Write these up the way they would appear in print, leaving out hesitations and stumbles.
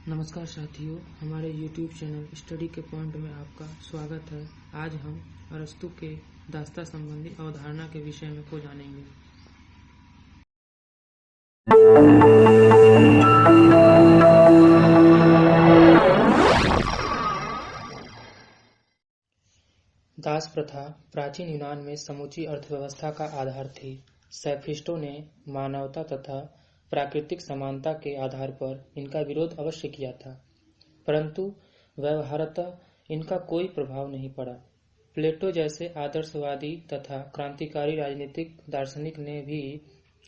नमस्कार साथियों, हमारे YouTube चैनल स्टडी के पॉइंट में आपका स्वागत है। आज हम अरस्तु के दास्ता संबंधी अवधारणा के विषय में को जानेंगे। दास प्रथा प्राचीन यूनान में समूची अर्थव्यवस्था का आधार थी। सैफिस्टों ने मानवता तथा प्राकृतिक समानता के आधार पर इनका विरोध अवश्य किया था, परंतु व्यवहारतः इनका कोई प्रभाव नहीं पड़ा। प्लेटो जैसे आदर्शवादी तथा क्रांतिकारी राजनीतिक दार्शनिक ने भी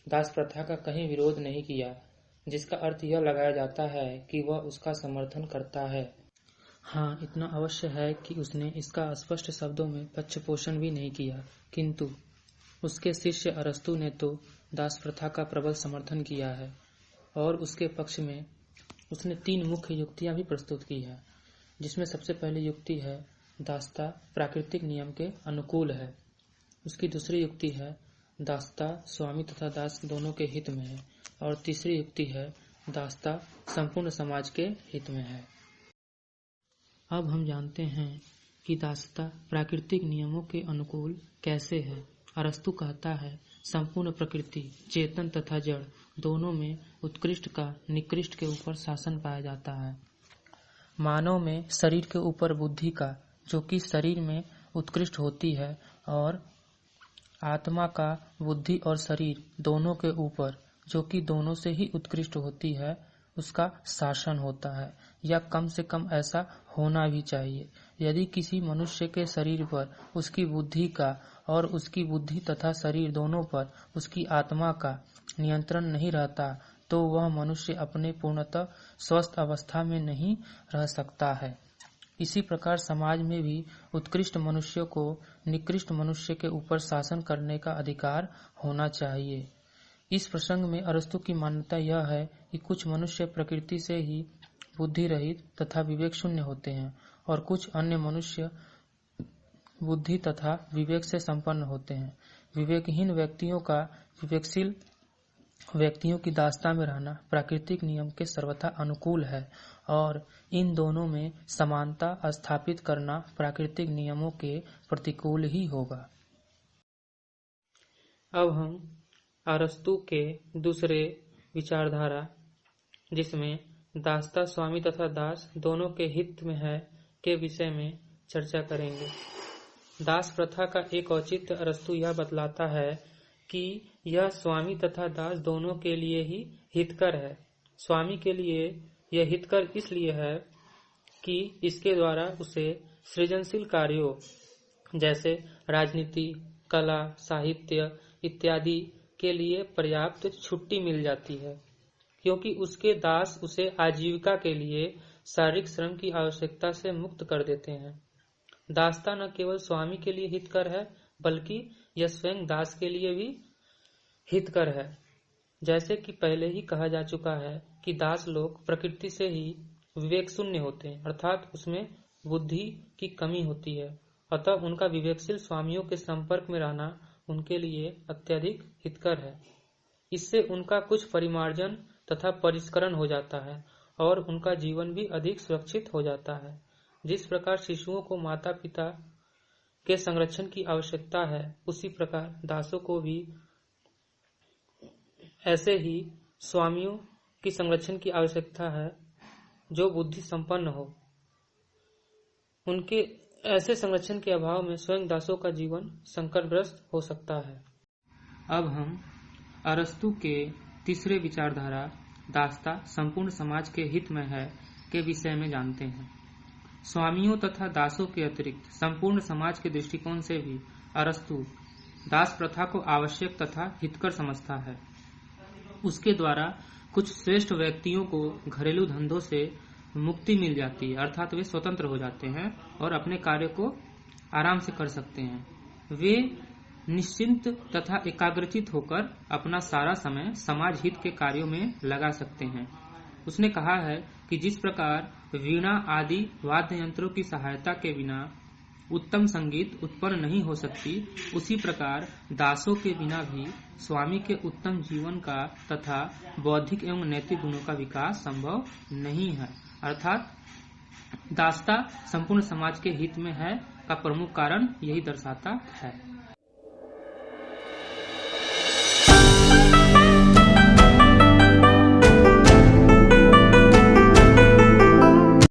दास प्रथा का कहीं विरोध नहीं किया, जिसका अर्थ यह लगाया जाता है कि वह उसका समर्थन करता है। हाँ, इतना अवश्य है कि उसने इसका स्पष्ट शब्दों में पक्षपोषण भी नहीं किया, किंतु उसके शिष्य अरस्तु ने तो दास प्रथा का प्रबल समर्थन किया है और उसके पक्ष में उसने 3 मुख्य युक्तियां भी प्रस्तुत की है, जिसमें सबसे पहली युक्ति है दास्ता प्राकृतिक नियम के अनुकूल है। उसकी दूसरी युक्ति है दास्ता स्वामी तथा दास दोनों के हित में है और तीसरी युक्ति है दास्ता संपूर्ण समाज के हित में है। अब हम जानते हैं कि दास्ता प्राकृतिक नियमों के अनुकूल कैसे है। अरस्तु कहता है, संपूर्ण प्रकृति चेतन तथा जड़ दोनों में उत्कृष्ट का निकृष्ट के ऊपर शासन पाया जाता है। मानव में शरीर के ऊपर बुद्धि का, जो कि शरीर में उत्कृष्ट होती है, और आत्मा का बुद्धि और शरीर दोनों के ऊपर, जो कि दोनों से ही उत्कृष्ट होती है, उसका शासन होता है, या कम से कम ऐसा होना भी चाहिए। यदि किसी मनुष्य के शरीर पर उसकी बुद्धि का और उसकी बुद्धि तथा शरीर दोनों पर उसकी आत्मा का नियंत्रण नहीं रहता, तो वह मनुष्य अपने पूर्णतः स्वस्थ अवस्था में नहीं रह सकता है। इसी प्रकार समाज में भी उत्कृष्ट मनुष्य को निकृष्ट मनुष्य के ऊपर शासन करने का अधिकार होना चाहिए। इस प्रसंग में अरस्तु की मान्यता यह है कि कुछ मनुष्य प्रकृति से ही बुद्धि रहित तथा विवेक शून्य होते हैं और कुछ अन्य मनुष्य बुद्धि तथा विवेक से संपन्न होते हैं। विवेकहीन व्यक्तियों का विवेकशील व्यक्तियों की दास्ता में रहना प्राकृतिक नियम के सर्वथा अनुकूल है और इन दोनों में समानता स्थापित करना प्राकृतिक नियमों के प्रतिकूल ही होगा। अब हम अरस्तु के दूसरे विचारधारा, जिसमें दास्ता स्वामी तथा दास दोनों के हित में है, के विषय में चर्चा करेंगे। दास प्रथा का एक औचित्य अरस्तु यह बतलाता है कि यह स्वामी तथा दास दोनों के लिए ही हितकर है। स्वामी के लिए यह हितकर इसलिए है कि इसके द्वारा उसे सृजनशील कार्यों जैसे राजनीति, कला, साहित्य इत्यादि के लिए पर्याप्त छुट्टी मिल जाती है, क्योंकि उसके दास उसे आजीविका के लिए शारीरिक श्रम की आवश्यकता से मुक्त कर देते हैं। दास्ता न केवल स्वामी के लिए हितकर है, बल्कि यह स्वयं दास के लिए भी हितकर है। जैसे कि पहले ही कहा जा चुका है कि दास लोग प्रकृति से ही विवेक शून्य होते हैं, अर्थात उसमें बुद्धि की कमी होती है। अतः उनका विवेकशील स्वामियों के संपर्क में रहना उनके लिए अत्यधिक हितकर है। इससे उनका कुछ परिमार्जन तथा परिष्करण हो जाता है और उनका जीवन भी अधिक सुरक्षित हो जाता है। जिस प्रकार शिशुओं को माता पिता के संरक्षण की आवश्यकता है, उसी प्रकार दासों को भी ऐसे ही स्वामियों की संरक्षण की आवश्यकता है जो बुद्धि संपन्न हो। उनके ऐसे संरक्षण के अभाव में स्वयं दासों का जीवन संकटग्रस्त हो सकता है। अब हम अरस्तु के तीसरे विचारधारा दास्ता संपूर्ण समाज के हित में है के विषय में जानते हैं। स्वामियों तथा दासों के अतिरिक्त संपूर्ण समाज के दृष्टिकोण से भी अरस्तु दास प्रथा को आवश्यक तथा हितकर समझता है। उसके द्वारा कुछ श्रेष्ठ व्यक्तियों को घरेलू धंधों से मुक्ति मिल जाती है, अर्थात वे स्वतंत्र हो जाते हैं और अपने कार्य को आराम से कर सकते हैं। वे निश्चिंत तथा एकाग्रचित होकर अपना सारा समय समाज हित के कार्यों में लगा सकते हैं। उसने कहा है कि जिस प्रकार वीणा आदि वाद्य यंत्रों की सहायता के बिना उत्तम संगीत उत्पन्न नहीं हो सकती, उसी प्रकार दासों के बिना भी स्वामी के उत्तम जीवन का तथा बौद्धिक एवं नैतिक गुणों का विकास संभव नहीं है। अर्थात दासता संपूर्ण समाज के हित में है का प्रमुख कारण यही दर्शाता है।